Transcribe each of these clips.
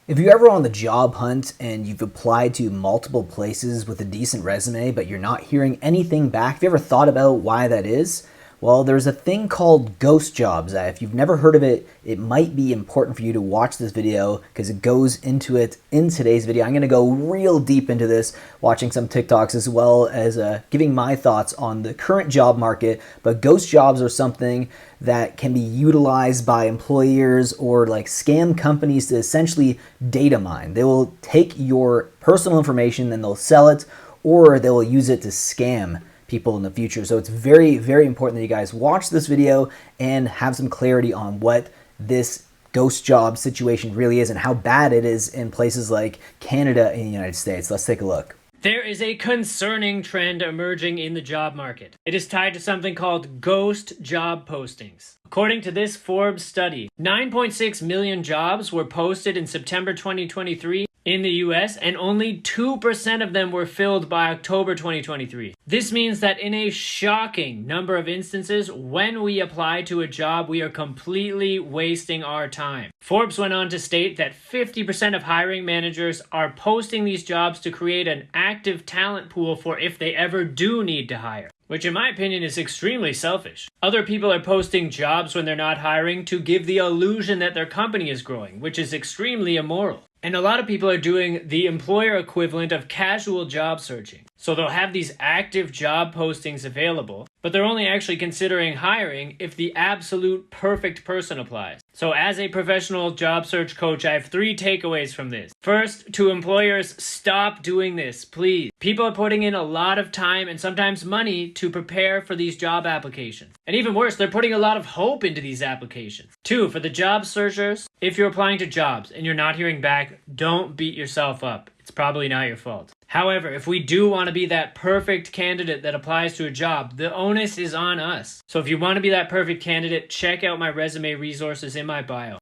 If you're ever on the job hunt and you've applied to multiple places with a decent resume, but you're not hearing anything back, have you ever thought about why that is? Well, there's a thing called ghost jobs. If you've never heard of it, it might be important for you to watch this video because it goes into it in today's video. I'm going to go real deep into this, watching some TikToks as well as giving my thoughts on the current job market. But ghost jobs are something that can be utilized by employers or like scam companies to essentially data mine. They will take your personal information and they'll sell it, or they will use it to scam people in the future. So it's very, very important that you guys watch this video and have some clarity on what this ghost job situation really is and how bad it is in places like Canada and the United States. Let's take a look. There is a concerning trend emerging in the job market. It is tied to something called ghost job postings. According to this Forbes study, 9.6 million jobs were posted in September 2023 in the US, and only 2% of them were filled by October 2023. This means that in a shocking number of instances, when we apply to a job, we are completely wasting our time. Forbes went on to state that 50% of hiring managers are posting these jobs to create an active talent pool for if they ever do need to hire, which in my opinion is extremely selfish. Other people are posting jobs when they're not hiring to give the illusion that their company is growing, which is extremely immoral. And a lot of people are doing the employer equivalent of casual job searching. So they'll have these active job postings available, but they're only actually considering hiring if the absolute perfect person applies. So as a professional job search coach, I have 3 takeaways from this. First, to employers, stop doing this, please. People are putting in a lot of time and sometimes money to prepare for these job applications. And even worse, they're putting a lot of hope into these applications. 2, for the job searchers, if you're applying to jobs and you're not hearing back, don't beat yourself up. It's probably not your fault. However, if we do want to be that perfect candidate that applies to a job, the onus is on us. So if you want to be that perfect candidate, check out my resume resources in my bio.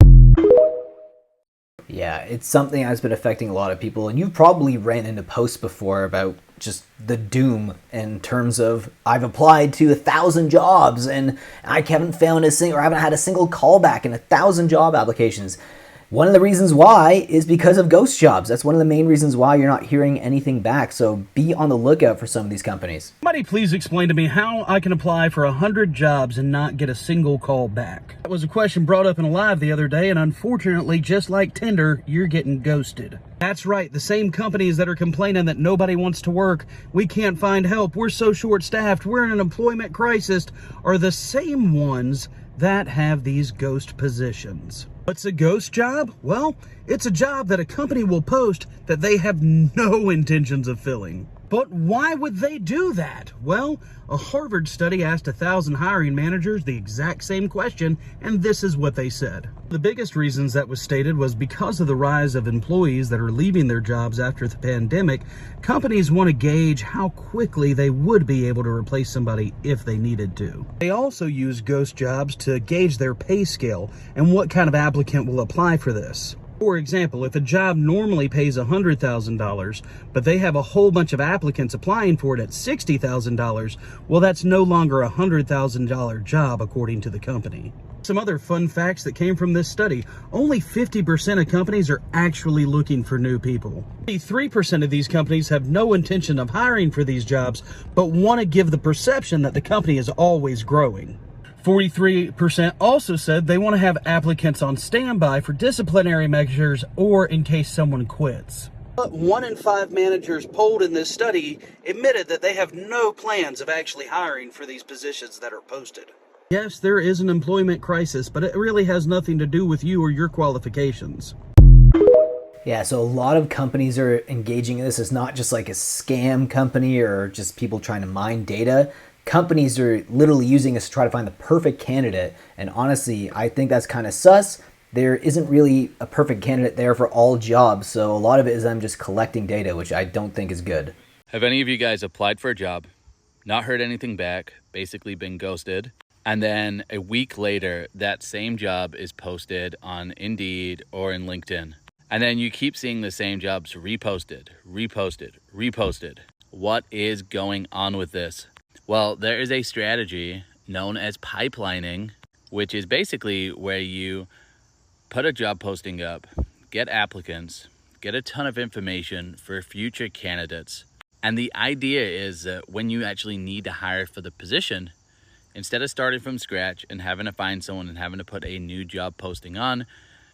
Yeah, it's something that's been affecting a lot of people, and you've probably ran into posts before about just the doom in terms of I've applied to 1,000 jobs and I haven't found a single, or I haven't had a single callback in 1,000 job applications. One of the reasons why is because of ghost jobs. That's one of the main reasons why you're not hearing anything back. So be on the lookout for some of these companies. Somebody please explain to me how I can apply for 100 jobs and not get a single call back. That was a question brought up in a live the other day, and unfortunately, just like Tinder, you're getting ghosted. That's right, the same companies that are complaining that nobody wants to work, we can't find help, we're so short-staffed, we're in an employment crisis, are the same ones that have these ghost positions. What's a ghost job? Well, it's a job that a company will post that they have no intentions of filling. But why would they do that? Well, a Harvard study asked 1,000 hiring managers the exact same question, and this is what they said. The biggest reasons that was stated was because of the rise of employees that are leaving their jobs after the pandemic, companies want to gauge how quickly they would be able to replace somebody if they needed to. They also use ghost jobs to gauge their pay scale and what kind of applicant will apply for this. For example, if a job normally pays $100,000, but they have a whole bunch of applicants applying for it at $60,000, well, that's no longer a $100,000 job according to the company. Some other fun facts that came from this study: only 50% of companies are actually looking for new people. Only 3% of these companies have no intention of hiring for these jobs, but want to give the perception that the company is always growing. 43% also said they want to have applicants on standby for disciplinary measures or in case someone quits. But 1 in 5 managers polled in this study admitted that they have no plans of actually hiring for these positions that are posted. Yes, there is an employment crisis, but it really has nothing to do with you or your qualifications. Yeah, so a lot of companies are engaging in this. It's not just like a scam company or just people trying to mine data. Companies are literally using this to try to find the perfect candidate. And honestly, I think that's kind of sus. There isn't really a perfect candidate there for all jobs. So a lot of it is them just collecting data, which I don't think is good. Have any of you guys applied for a job, not heard anything back, basically been ghosted, and then a week later, that same job is posted on Indeed or in LinkedIn? And then you keep seeing the same jobs reposted, reposted, reposted. What is going on with this? Well, there is a strategy known as pipelining, which is basically where you put a job posting up, get applicants, get a ton of information for future candidates. And the idea is that when you actually need to hire for the position, instead of starting from scratch and having to find someone and having to put a new job posting on,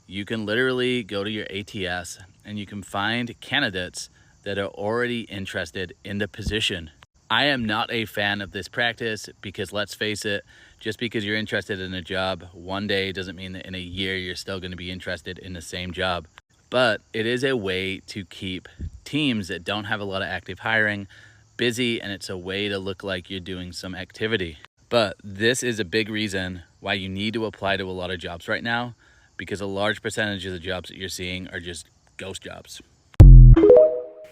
you can literally go to your ATS and you can find candidates that are already interested in the position. I am not a fan of this practice because, let's face it, just because you're interested in a job one day doesn't mean that in a year you're still going to be interested in the same job. But it is a way to keep teams that don't have a lot of active hiring busy, and it's a way to look like you're doing some activity. But this is a big reason why you need to apply to a lot of jobs right now, because a large percentage of the jobs that you're seeing are just ghost jobs.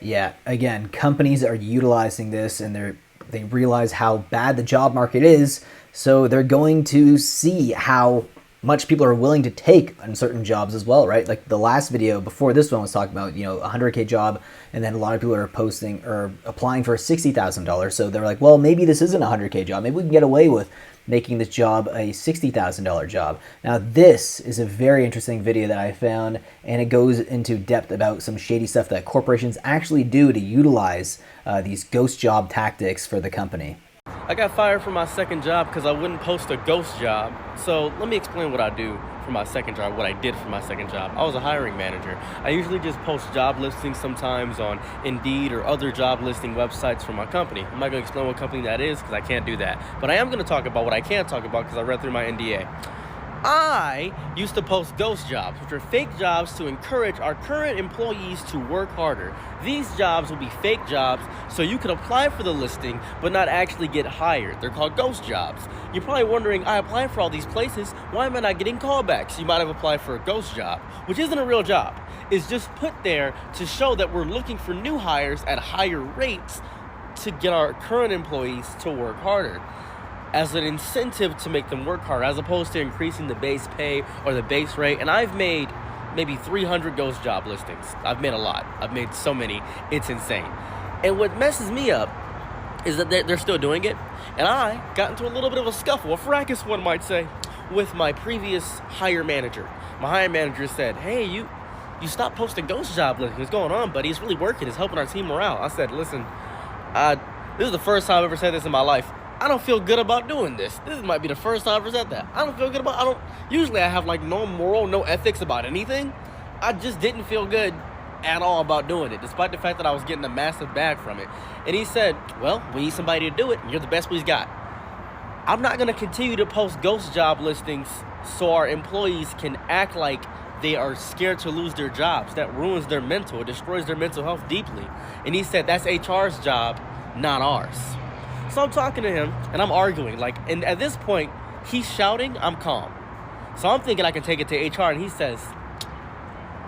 Yeah, again, companies are utilizing this and they realize how bad the job market is, so they're going to see how much people are willing to take on certain jobs as well, right? Like the last video before this one was talking about, a 100K job, and then a lot of people are posting or applying for $60,000. So they're like, well, maybe this isn't a 100K job. Maybe we can get away with making this job a $60,000 job. Now, this is a very interesting video that I found, and it goes into depth about some shady stuff that corporations actually do to utilize these ghost job tactics for the company. I got fired from my second job because I wouldn't post a ghost job. So let me explain what I do for my second job, what I did for my second job. I was a hiring manager. I usually just post job listings sometimes on Indeed or other job listing websites for my company. I'm not going to explain what company that is because I can't do that. But I am going to talk about what I can talk about because I read through my NDA. I used to post ghost jobs, which are fake jobs to encourage our current employees to work harder. These jobs will be fake jobs, so you can apply for the listing, but not actually get hired. They're called ghost jobs. You're probably wondering, I applied for all these places, why am I not getting callbacks? You might have applied for a ghost job, which isn't a real job. It's just put there to show that we're looking for new hires at higher rates to get our current employees to work harder, as an incentive to make them work harder, as opposed to increasing the base pay or the base rate. And I've made maybe 300 ghost job listings. I've made a lot. I've made so many. It's insane. And what messes me up is that they're still doing it. And I got into a little bit of a scuffle, a fracas, one might say, with my previous hire manager. My hire manager said, hey, you stopped posting ghost job listings. What's going on, buddy? It's really working. It's helping our team morale. I said, listen, this is the first time I've ever said this in my life. I don't feel good about doing this. This might be the first time I've ever said that. Usually I have no moral, no ethics about anything. I just didn't feel good at all about doing it, despite the fact that I was getting a massive bag from it. And he said, well, we need somebody to do it, and you're the best we've got. I'm not gonna continue to post ghost job listings so our employees can act like they are scared to lose their jobs. That ruins their mental, it destroys their mental health deeply. And he said, that's HR's job, not ours. So I'm talking to him, and I'm arguing, and at this point, he's shouting, I'm calm. So I'm thinking I can take it to HR, and he says,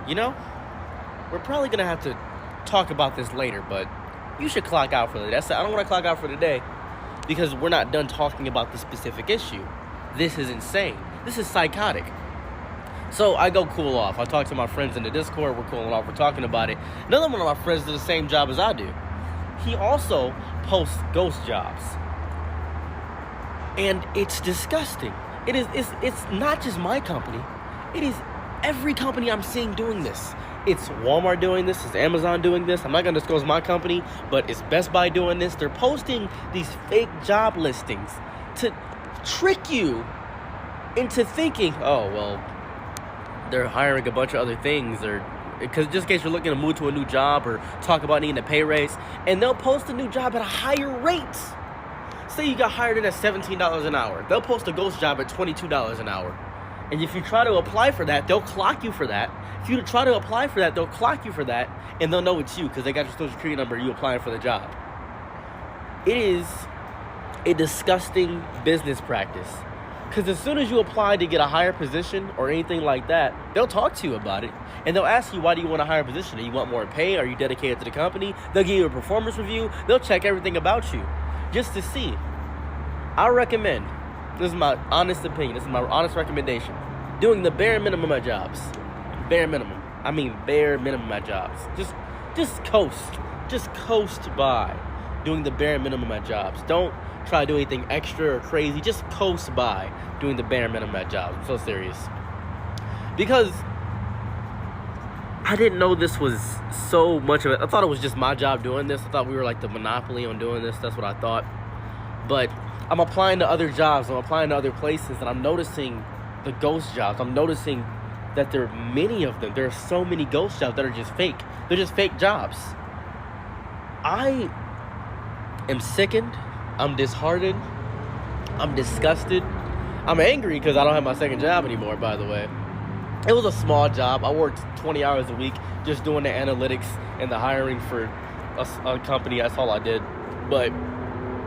we're probably gonna have to talk about this later, but you should clock out for the day. I said, I don't wanna clock out for the day because we're not done talking about this specific issue. This is insane. This is psychotic. So I go cool off. I talk to my friends in the Discord, we're cooling off, we're talking about it. Another one of my friends did the same job as I do. He also posts ghost jobs, and it's disgusting. It's not just my company, it is every company I'm seeing doing this. It's Walmart doing this, it's Amazon doing this. I'm not gonna disclose my company, but it's Best Buy doing this. They're posting these fake job listings to trick you into thinking, oh well, they're hiring a bunch of other things, or because just in case you're looking to move to a new job or talk about needing a pay raise, and they'll post a new job at a higher rate. Say you got hired in at $17 an hour. They'll post a ghost job at $22 an hour. And if you try to apply for that, they'll clock you for that. If you try to apply for that, they'll clock you for that, and they'll know it's you because they got your social security number, you applying for the job. It is a disgusting business practice. Because as soon as you apply to get a higher position or anything like that, they'll talk to you about it. And they'll ask you, why do you want a higher position? Do you want more pay? Are you dedicated to the company? They'll give you a performance review. They'll check everything about you just to see. I recommend, this is my honest opinion, this is my honest recommendation, doing the bare minimum at jobs. Bare minimum. I mean bare minimum at jobs. Just coast. Just coast by doing the bare minimum at jobs. Don't try to do anything extra or crazy. Just coast by doing the bare minimum at jobs. I'm so serious. Because I didn't know this was so much of it. I thought it was just my job doing this. I thought we were like the monopoly on doing this. That's what I thought. But I'm applying to other jobs. I'm applying to other places, and I'm noticing the ghost jobs. I'm noticing that there are many of them. There are so many ghost jobs that are just fake. They're just fake jobs. I am sickened. I'm disheartened. I'm disgusted. I'm angry because I don't have my second job anymore, by the way. It was a small job. I worked 20 hours a week just doing the analytics and the hiring for a company. That's all I did. But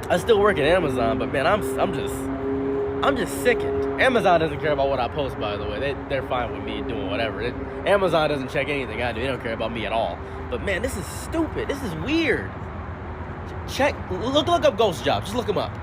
I still work at Amazon. But man, I'm just sickened. Amazon doesn't care about what I post, by the way. They're fine with me doing whatever. Amazon doesn't check anything I do. They don't care about me at all. But man, this is stupid. This is weird. Look up ghost jobs. Just look them up.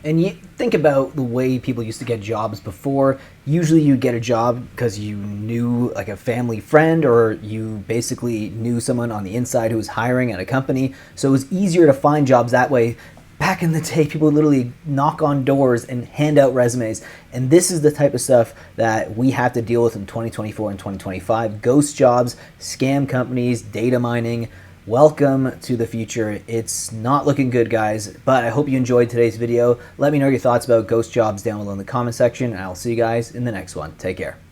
And you think about the way people used to get jobs before. Usually you get a job because you knew like a family friend, or you basically knew someone on the inside who was hiring at a company. So it was easier to find jobs that way. Back in the day, people would literally knock on doors and hand out resumes. And this is the type of stuff that we have to deal with in 2024 and 2025. Ghost jobs, scam companies, data mining. Welcome to the future. It's not looking good, guys, but I hope you enjoyed today's video. Let me know your thoughts about ghost jobs down below in the comment section, and I'll see you guys in the next one. Take care.